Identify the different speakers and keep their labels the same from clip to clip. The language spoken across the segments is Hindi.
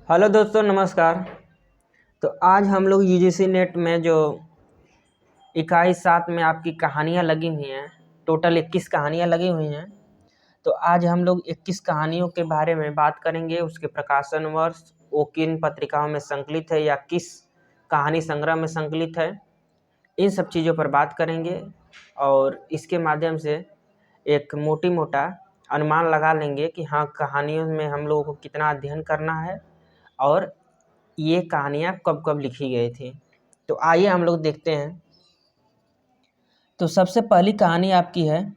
Speaker 1: हेलो दोस्तों, नमस्कार। तो आज हम लोग यूजीसी नेट में जो इकाई 7 में आपकी कहानियाँ लगी हुई हैं, टोटल 21 कहानियाँ लगी हुई हैं। तो आज हम लोग 21 कहानियों के बारे में बात करेंगे। उसके प्रकाशन वर्ष, वो किन पत्रिकाओं में संकलित है या किस कहानी संग्रह में संकलित है, इन सब चीज़ों पर बात करेंगे। और इसके माध्यम से एक मोटा अनुमान लगा लेंगे कि हाँ, कहानियों में हम लोगों को कितना अध्ययन करना है और ये कहानियाँ कब कब लिखी गई थी। तो आइए हम लोग देखते हैं। तो सबसे पहली कहानी आपकी है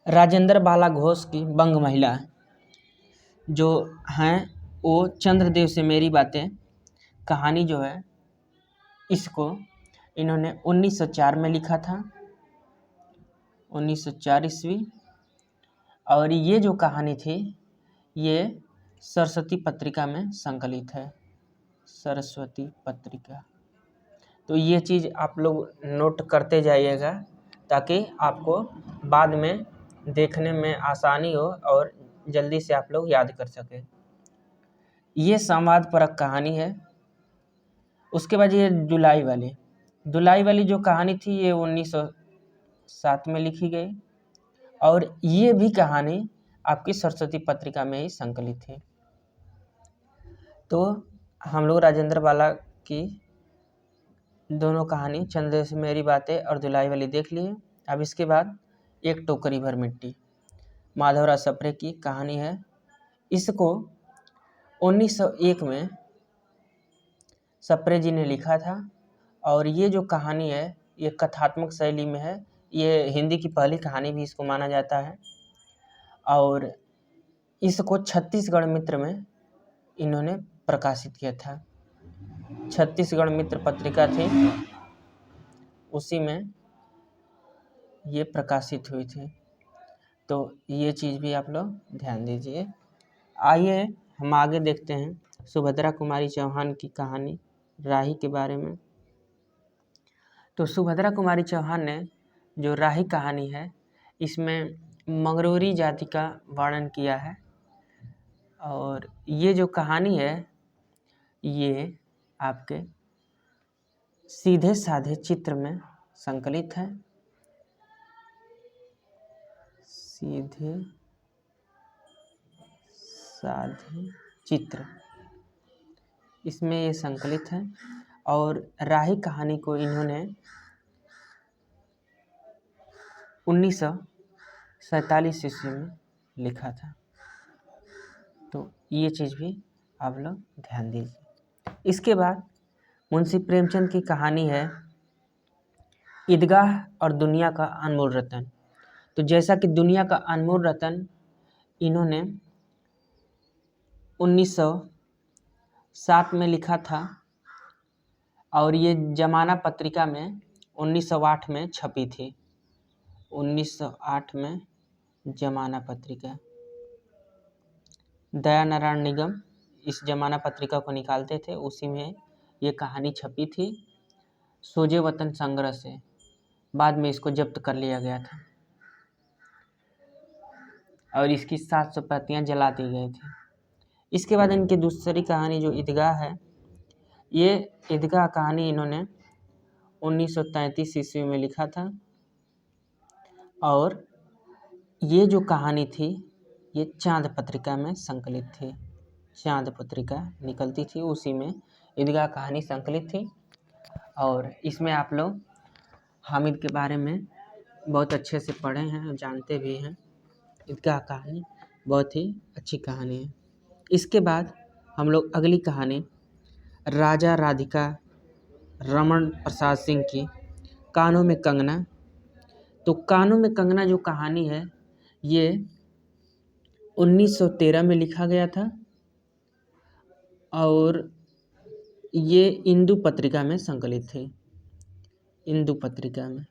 Speaker 1: राजेंद्र बाला घोष की बंग महिला, जो हैं वो चंद्रदेव से मेरी बातें कहानी जो है, इसको इन्होंने 1904 में लिखा था, 1904 ईस्वी। और ये जो कहानी थी ये सरस्वती पत्रिका में संकलित है, सरस्वती पत्रिका। तो ये चीज़ आप लोग नोट करते जाइएगा ताकि आपको बाद में देखने में आसानी हो और जल्दी से आप लोग याद कर सकें। ये संवादपरक कहानी है। उसके बाद ये दुलाई वाली जो कहानी थी ये 1907 में लिखी गई और ये भी कहानी आपकी सरस्वती पत्रिका में ही संकलित थी। तो हम लोग राजेंद्र बाला की दोनों कहानी, चंद्र से मेरी बातें और दुलाई वाली, देख लिए। अब इसके बाद एक टोकरी भर मिट्टी, माधवराव सप्रे की कहानी है। इसको 1901 में सप्रे जी ने लिखा था और ये जो कहानी है ये कथात्मक शैली में है। ये हिंदी की पहली कहानी भी इसको माना जाता है और इसको छत्तीसगढ़ मित्र में इन्होंने प्रकाशित किया था। छत्तीसगढ़ मित्र पत्रिका थी, उसी में ये प्रकाशित हुई थी। तो ये चीज़ भी आप लोग ध्यान दीजिए। आइए हम आगे देखते हैं सुभद्रा कुमारी चौहान की कहानी, राही के बारे में। तो सुभद्रा कुमारी चौहान ने जो राही कहानी है इसमें मंगरूरी जाति का वर्णन किया है और ये जो कहानी है ये आपके सीधे साधे चित्र में संकलित है। सीधे साधे चित्र इसमें ये संकलित है और राही कहानी को इन्होंने 1947 ईस्वी में लिखा था। तो ये चीज़ भी आप लोग ध्यान दीजिए। इसके बाद मुंशी प्रेमचंद की कहानी है ईदगाह और दुनिया का अनमोल रतन। तो जैसा कि दुनिया का अनमोल रतन इन्होंने 1907 में लिखा था और ये जमाना पत्रिका में 1908 में छपी थी। 1908 में जमाना पत्रिका, दया नारायण निगम इस जमाना पत्रिका को निकालते थे, उसी में ये कहानी छपी थी। सोजे वतन संग्रह से बाद में इसको जब्त कर लिया गया था और इसकी 700 प्रतियां जला दी गई थी। इसके बाद इनकी दूसरी कहानी जो ईदगाह है, ये ईदगाह कहानी इन्होंने 1933 ईस्वी में लिखा था और ये जो कहानी थी ये चांद पत्रिका में संकलित थी। चांद पत्रिका निकलती थी, उसी में ईदगाह कहानी संकलित थी और इसमें आप लोग हामिद के बारे में बहुत अच्छे से पढ़े हैं, जानते भी हैं। ईदगाह कहानी बहुत ही अच्छी कहानी है। इसके बाद हम लोग अगली कहानी राजा राधिका रमन प्रसाद सिंह की कानों में कंगना। तो कानों में कंगना जो कहानी है ये 1913 में लिखा गया था और ये इंदु पत्रिका में संकलित थी, इंदु पत्रिका में।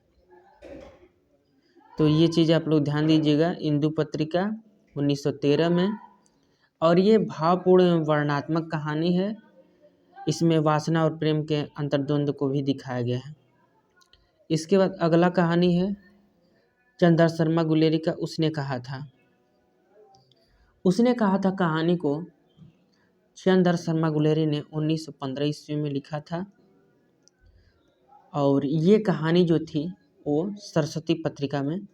Speaker 1: तो ये चीज़ आप लोग ध्यान दीजिएगा, इंदु पत्रिका 1913 में। और ये भावपूर्ण एवं वर्णनात्मक कहानी है। इसमें वासना और प्रेम के अंतर्द्वंद को भी दिखाया गया है। इसके बाद अगला कहानी है चंद्र शर्मा गुलेरी का उसने कहा था। उसने कहा था कहानी को चंद्र शर्मा गुलेरी ने 1915 ईस्वी में लिखा था। और ये कहानी जो थी वो सरस्वती पत्रिका में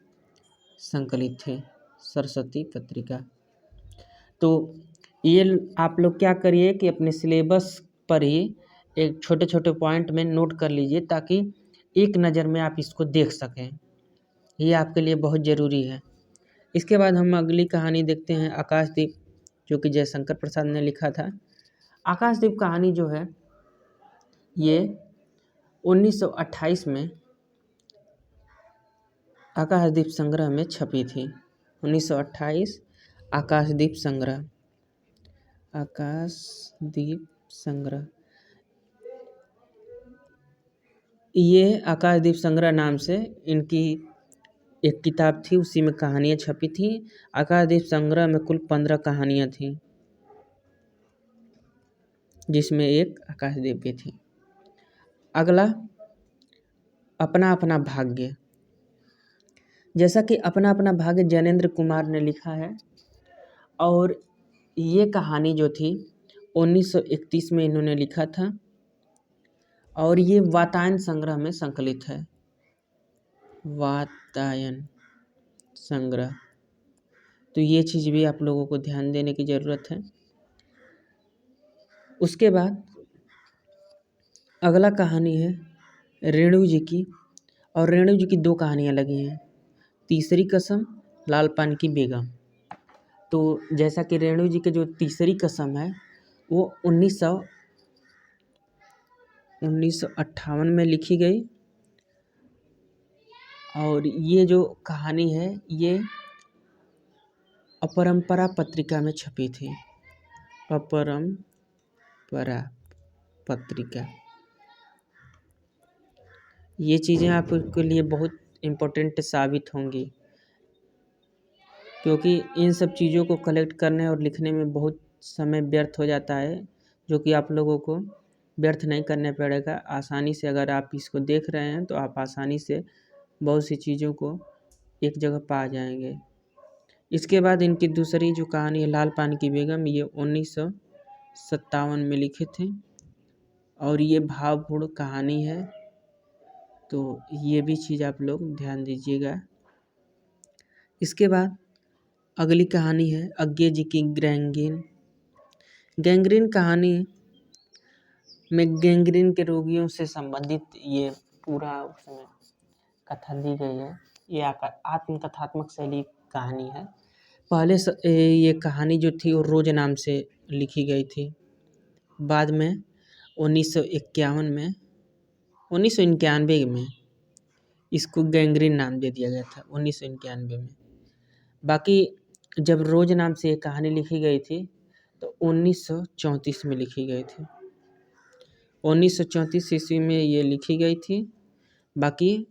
Speaker 1: संकलित थी, सरस्वती पत्रिका। तो ये आप लोग क्या करिए कि अपने सिलेबस पर ही एक छोटे छोटे पॉइंट में नोट कर लीजिए, ताकि एक नज़र में आप इसको देख सकें। ये आपके लिए बहुत ज़रूरी है। इसके बाद हम अगली कहानी देखते हैं, आकाशदीप, जो कि जयशंकर प्रसाद ने लिखा था। आकाशदीप कहानी जो है ये 1928 में आकाशदीप संग्रह में छपी थी। 1928 आकाशदीप संग्रह, आकाशदीप संग्रह। ये आकाशदीप संग्रह नाम से इनकी एक किताब थी, उसी में कहानियाँ छपी थी। आकाशदीप संग्रह में कुल 15 कहानियाँ थीं, जिसमें एक आकाशदीप भी थी। अगला, अपना अपना भाग्य। जैसा कि अपना अपना भाग्य जैनेन्द्र कुमार ने लिखा है, और ये कहानी जो थी 1931 में इन्होंने लिखा था, और ये वातायन संग्रह में संकलित है, वातायन संग्रह। तो ये चीज़ भी आप लोगों को ध्यान देने की ज़रूरत है। उसके बाद अगला कहानी है रेणु जी की, और रेणु जी की 2 कहानियाँ लगी हैं, तीसरी कसम, लाल पान की बेगम। तो जैसा कि रेणु जी के जो तीसरी कसम है वो 1958 में लिखी गई, और ये जो कहानी है ये अपरंपरा पत्रिका में छपी थी, अपरंपरा पत्रिका। ये चीज़ें आपके लिए बहुत इम्पोर्टेंट साबित होंगी, क्योंकि इन सब चीज़ों को कलेक्ट करने और लिखने में बहुत समय व्यर्थ हो जाता है, जो कि आप लोगों को व्यर्थ नहीं करना पड़ेगा। आसानी से अगर आप इसको देख रहे हैं तो आप आसानी से बहुत सी चीज़ों को एक जगह पा जाएंगे। इसके बाद इनकी दूसरी जो कहानी है लाल पान की बेगम, ये 1957 में लिखे थे, और ये भावपूर्ण कहानी है, तो ये भी चीज़ आप लोग ध्यान दीजिएगा। इसके बाद अगली कहानी है अज्ञे जी की गैंग्रीन। गैंग्रीन कहानी में गैंग्रीन के रोगियों से संबंधित ये पूरा उसमें कथा दी गई है। ये आत्मकथात्मक शैली कहानी है। पहले ये कहानी जो थी वो रोज नाम से लिखी गई थी, बाद में 1991 में इसको गैंग्रीन नाम दे दिया गया था, 1991 में। बाकी जब रोज नाम से ये कहानी लिखी गई थी तो 1934 में लिखी गई थी, 1934 ईस्वी में ये लिखी गई थी। बाकी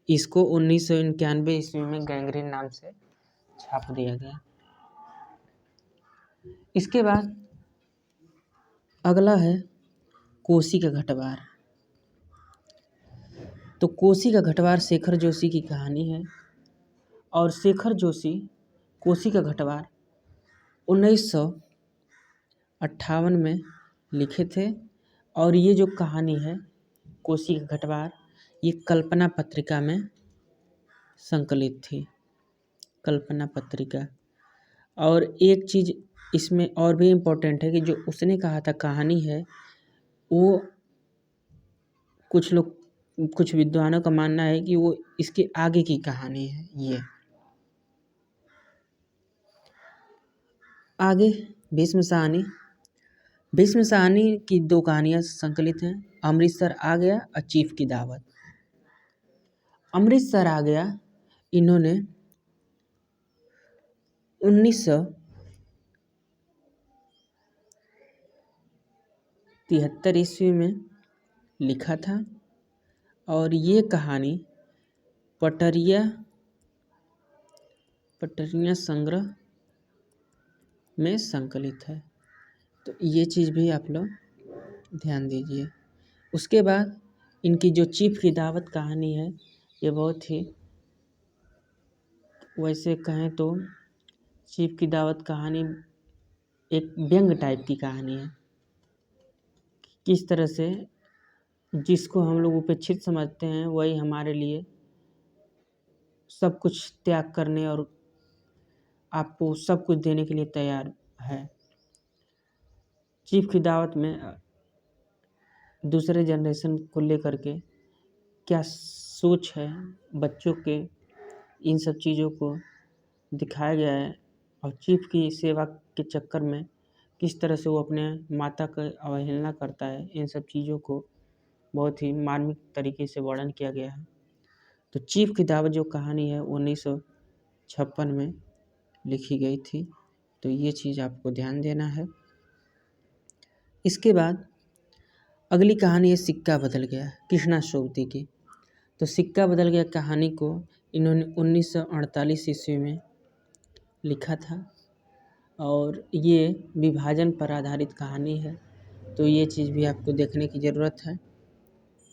Speaker 1: इसको 1991 ईस्वी में गैंग्रीन नाम से छाप दिया गया। इसके बाद अगला है कोसी का घटवार। तो कोसी का घटवार शेखर जोशी की कहानी है, और शेखर जोशी कोसी का घटवार 1958 में लिखे थे, और ये जो कहानी है कोसी का घटवार ये कल्पना पत्रिका में संकलित थी, कल्पना पत्रिका। और एक चीज़ इसमें और भी इम्पोर्टेंट है कि जो उसने कहा था कहानी है वो कुछ विद्वानों का मानना है कि वो इसके आगे की कहानी है। ये आगे भीष्म साहनी की 2 कहानियाँ संकलित हैं, अमृतसर आ गया और चीफ की दावत। अमृतसर आ गया इन्होंने 1973 ईस्वी में लिखा था, और ये कहानी पटरिया संग्रह में संकलित है। तो ये चीज़ भी आप लोग ध्यान दीजिए। उसके बाद इनकी जो चीफ की दावत कहानी है ये बहुत ही, वैसे कहें तो चीफ की दावत कहानी एक व्यंग टाइप की कहानी है। किस तरह से जिसको हम लोग उपेक्षित समझते हैं वही हमारे लिए सब कुछ त्याग करने और आपको सब कुछ देने के लिए तैयार है। चीफ की दावत में दूसरे जनरेशन को लेकर के क्या सोच है बच्चों के, इन सब चीज़ों को दिखाया गया है। और चीफ की सेवा के चक्कर में किस तरह से वो अपने माता का अवहेलना करता है, इन सब चीज़ों को बहुत ही मार्मिक तरीके से वर्णन किया गया है। तो चीफ की दावत जो कहानी है 1956 में लिखी गई थी, तो ये चीज़ आपको ध्यान देना है। इसके बाद अगली कहानी है सिक्का बदल गया, कृष्णा सोबती की। तो सिक्का बदल गया कहानी को इन्होंने 1948 ईस्वी में लिखा था और ये विभाजन पर आधारित कहानी है, तो ये चीज़ भी आपको देखने की ज़रूरत है।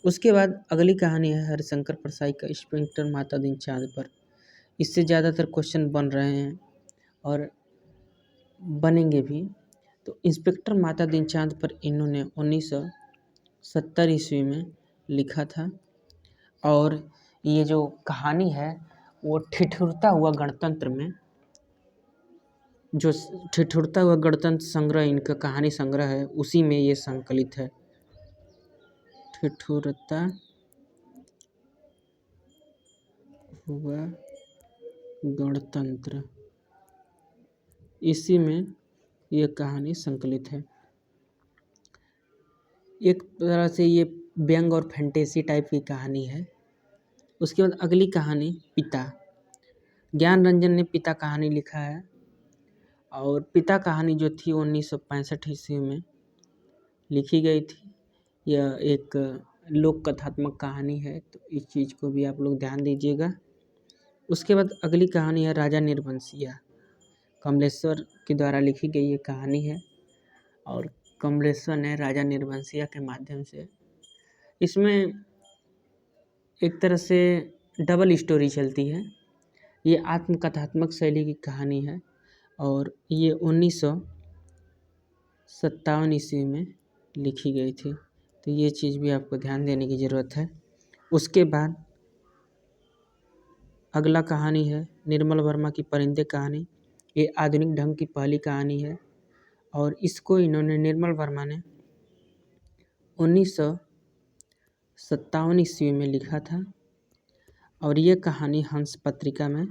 Speaker 1: उसके बाद अगली कहानी है हरिशंकर परसाई का इंस्पेक्टर माता दिन चाँद पर। इससे ज़्यादातर क्वेश्चन बन रहे हैं और बनेंगे भी। तो इंस्पेक्टर माता दिन चाँद पर इन्होंने 1970 ईस्वी में लिखा था और ये जो कहानी है वो ठिठुरता हुआ गणतंत्र में, जो ठिठुरता हुआ गणतंत्र संग्रह इनका कहानी संग्रह है, उसी में ये संकलित है। ठिठुरता हुआ गणतंत्र, इसी में ये कहानी संकलित है। एक तरह से ये व्यंग और फैंटेसी टाइप की कहानी है। उसके बाद अगली कहानी पिता, ज्ञान रंजन ने पिता कहानी लिखा है और पिता कहानी जो थी 1965 ईस्वी में लिखी गई थी। यह एक लोक कथात्मक कहानी है, तो इस चीज़ को भी आप लोग ध्यान दीजिएगा। उसके बाद अगली कहानी है राजा निर्वंशिया, कमलेश्वर के द्वारा लिखी गई ये कहानी है और कमलेश्वर ने राजा निर्वंशिया के माध्यम से, इसमें एक तरह से डबल स्टोरी चलती है। ये आत्मकथात्मक शैली की कहानी है और ये 1957 ईस्वी में लिखी गई थी, तो ये चीज़ भी आपको ध्यान देने की ज़रूरत है। उसके बाद अगला कहानी है निर्मल वर्मा की परिंदे कहानी। ये आधुनिक ढंग की पहली कहानी है और इसको इन्होंने निर्मल वर्मा ने 1957 ईस्वी में लिखा था और ये कहानी हंस पत्रिका में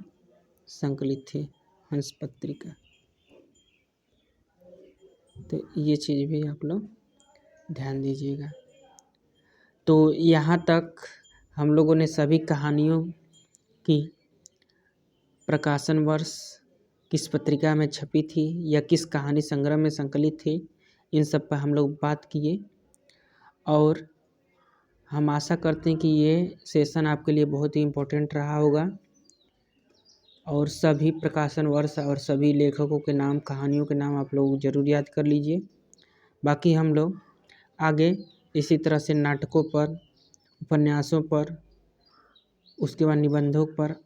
Speaker 1: संकलित थी। हंस पत्रिका, तो ये चीज़ भी आप लोग ध्यान दीजिएगा। तो यहाँ तक हम लोगों ने सभी कहानियों की प्रकाशन वर्ष, किस पत्रिका में छपी थी या किस कहानी संग्रह में संकलित थी, इन सब पर हम लोग बात किए और हम आशा करते हैं कि ये सेशन आपके लिए बहुत ही इम्पोर्टेंट रहा होगा और सभी प्रकाशन वर्ष और सभी लेखकों के नाम, कहानियों के नाम आप लोग ज़रूर याद कर लीजिए। बाकी हम लोग आगे इसी तरह से नाटकों पर, उपन्यासों पर, उसके बाद निबंधों पर,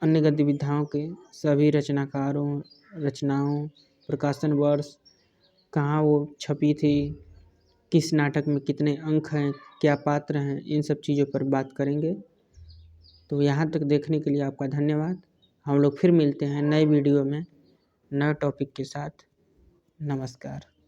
Speaker 1: अन्य गतिविधियों के सभी रचनाकारों, रचनाओं, प्रकाशन वर्ष, कहाँ वो छपी थी, किस नाटक में कितने अंक हैं, क्या पात्र हैं, इन सब चीज़ों पर बात करेंगे। तो यहाँ तक देखने के लिए आपका धन्यवाद। हम लोग फिर मिलते हैं नए वीडियो में नए टॉपिक के साथ। नमस्कार।